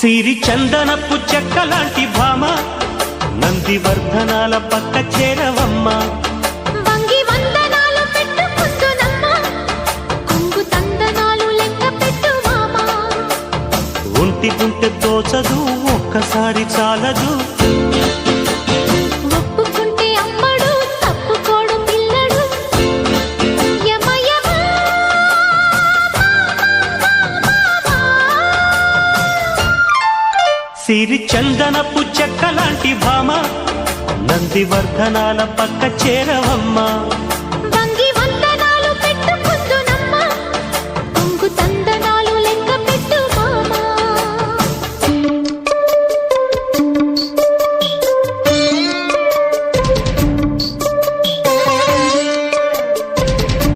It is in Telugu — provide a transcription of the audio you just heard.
సిరి చందనపు చెక్కలాంటి భామ నందివర్ధనాల పక్క చేరవమ్మ వంగి వందనాలు పెట్టుకుంటున్నమ్మ కొంగు తందనాలు లెక్క పెట్టు మామ ఒంటి గుంటె తోచదు ఒక్కసారి చాలదు ఒప్పుకుంటే అమ్మడు తప్పుకోడు పిల్లడు యమ యమ సిరి చందనపు చెక్కలాంటి భామ నందివర్ధనాల పక్క చేరవమ్మ